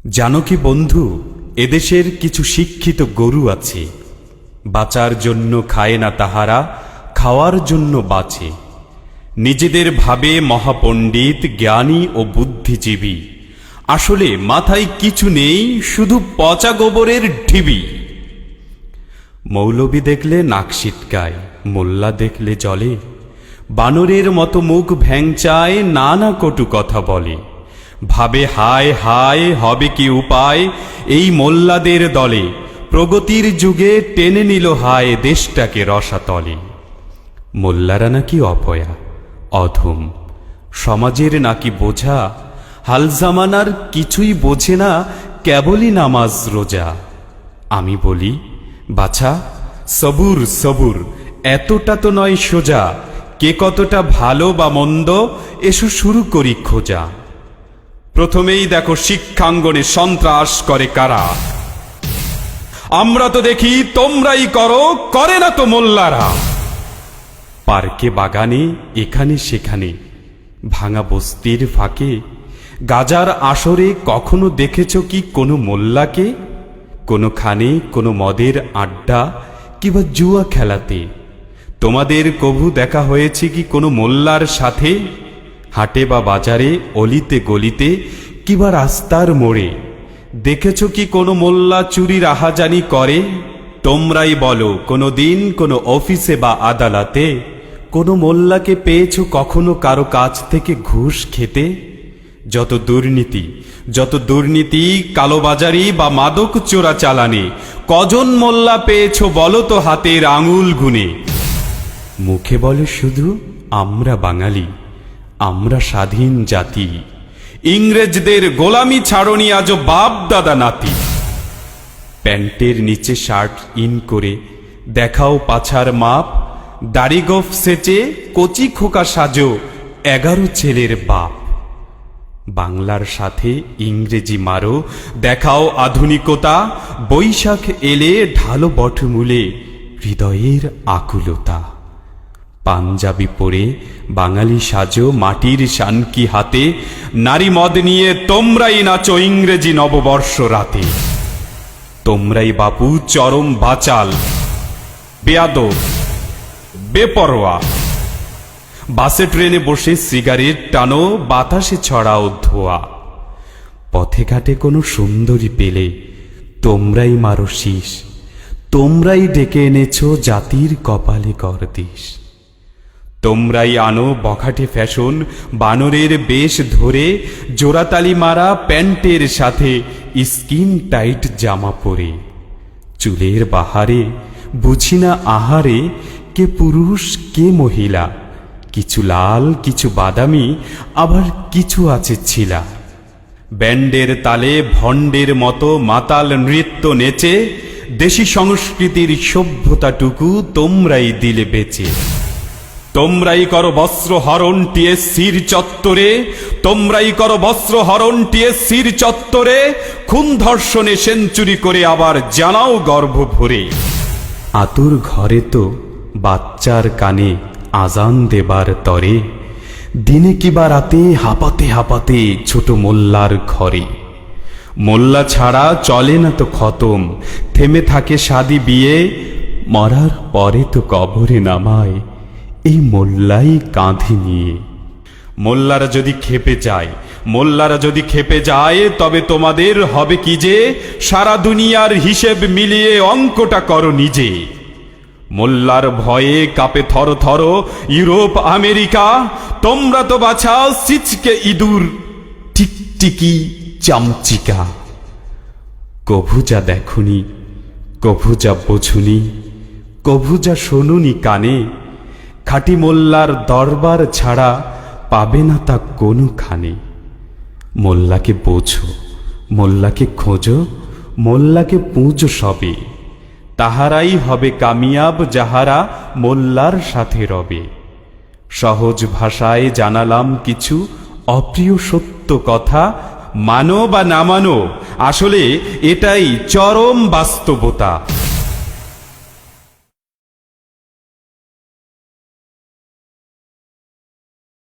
জানো কি বন্ধু, এদেশের কিছু শিক্ষিত গরু আছে, বাঁচার জন্য খায় না তাহারা, খাওয়ার জন্য বাঁচে। নিজেদের ভাবে মহাপণ্ডিত, জ্ঞানী ও বুদ্ধিজীবী, আসলে মাথায় কিছু নেই, শুধু পচা গোবরের ঢিবি। মৌলবি দেখলে নাক সিটকায়, মোল্লা দেখলে জলে, বানরের মতো মুখ ভ্যাংচায়, নানা কটু কথা বলে। ভাবে হায় হায় হবে কি উপায়, এই মোল্লাদের দলে প্রগতির যুগে টেনে নিল হায় দেশটাকে রসাতলে। মোল্লারা নাকি অপয়া, অধম, সমাজের নাকি বোঝা, হাল জামানার কিছুই বোঝে না, কেবলই নামাজ রোজা। আমি বলি, বাছা সবুর সবুর, এতটা তো নয় সোজা, কে কতটা ভালো বা মন্দ, এসো শুরু করি খোঁজা। প্রথমেই দেখো শিক্ষাঙ্গনে সন্ত্রাস করে কারা, আমরা তো দেখি তোমরাই করো, করে না তো মোল্লারা। পার্কে বাগানে এখানে সেখানে, ভাঙা বস্তির ফাঁকে, গাজার আসরে কখনো দেখেছ কি কোনো মোল্লাকে? কোনোখানে কোনো মদের আড্ডা কিংবা জুয়া খেলাতে তোমাদের কভু দেখা হয়েছে কি কোনো মোল্লার সাথে? হাটে বা বাজারে, অলিতে গলিতে কিংবা রাস্তার মোড়ে দেখেছ কি কোনো মোল্লা চুরি রাহাজানি করে? তোমরাই বলো, কোনো দিন কোনো অফিসে বা আদালতে কোনো মোল্লাকে পেয়েছ কখনো কারো কাছ থেকে ঘুষ খেতে? যত দুর্নীতি, কালোবাজারি বা মাদক চোরা চালানে কজন মোল্লা পেয়েছ বলো তো হাতের আঙুল গুনে। মুখে বলে শুধু আমরা বাঙালি, আমরা স্বাধীন জাতি, ইংরেজদের গোলামি ছাড়নি আজও বাপ দাদা নাতি। প্যান্টের নিচে শার্ট ইন করে দেখাও পাছার মাপ, দাড়ি গোঁফ সেচে কচি খোকা সাজো 11 ছেলের বাপ। বাংলার সাথে ইংরেজি মারো, দেখাও আধুনিকতা, বৈশাখ এলে ঢালো বটমূলে হৃদয়ের আকুলতা। পাঞ্জাবি পরে বাঙালি সাজো মাটির শানকি হাতে, নারী মদ নিয়ে তোমরাই নাচো ইংরেজি নববর্ষ রাতে। তোমরাই বাপু চরম বাচাল, বেয়াদব, বেপরোয়া, বাসে ট্রেনে বসে সিগারেট টানো, বাতাসে ছড়াও ধোয়া। পথে ঘাটে কোনো সুন্দরী পেলে তোমরাই মারো শীষ, তোমরাই ডেকে এনেছ জাতির কপালে গর্দিশ। তোমরাই আনো বখাটে ফ্যাশন, বানরের বেশ ধরে, জোড়াতালি মারা প্যান্টের সাথে স্কিন টাইট জামা পরে। চুলের বাহারে বুঝি না আহারে, কে পুরুষ কে মহিলা, কিছু লাল কিছু বাদামি, আবার কিছু আছে ছিলা। ব্যান্ডের তালে ভণ্ডের মতো মাতাল নৃত্য নেচে, দেশি সংস্কৃতির সভ্যতাটুকু তোমরাই দিলে বেচে। তোমরাই করো বস্ত্র হরণ টিএসসির চত্বরে, তোমরাই করো বস্ত্র হরণ টিএসসির চত্বরে, খুন ধর্ষণে সেঞ্চুরি করে আবার জানাও গর্ভ ভরে। আতুর ঘরে তো বাচ্চার কানে আজান দেবার তরে, দিনে কিবা রাতে হাঁপাতে হাঁপাতে ছোট মোল্লার ঘরে। মোল্লা ছাড়া চলে না তো খতম, থেমে থাকে শাদি বিয়ে, মরার পরে তো কবরে নামায় এই মোল্লাই কাঁধে নিয়ে। মোল্লারা যদি খেপে যায়, তবে তোমাদের হবে কি যে, সারা দুনিয়ার হিসেব মিলিয়ে অঙ্কটা করো নিজে। মোল্লার ভয়ে কাঁপে থর থর ইউরোপ আমেরিকা, তোমরা তো বাছাও সিচকে ইঁদুর, টিকটিকি চামচিকা। কভু যা দেখনি, কভু যা বোঝুনি, কভু যা শোনুনি কানে, খাঁটি মোল্লার দরবার ছাড়া পাবে না তা কোনোখানে। মোল্লাকে বোঝো, মোল্লাকে খোঁজো, মোল্লাকে পুঁজো সবে, তাহারাই হবে কামিয়াব যাহারা মোল্লার সাথে রবে। সহজ ভাষায় জানালাম কিছু অপ্রিয় সত্য কথা, মানো বা না মানো, আসলে এটাই চরম বাস্তবতা।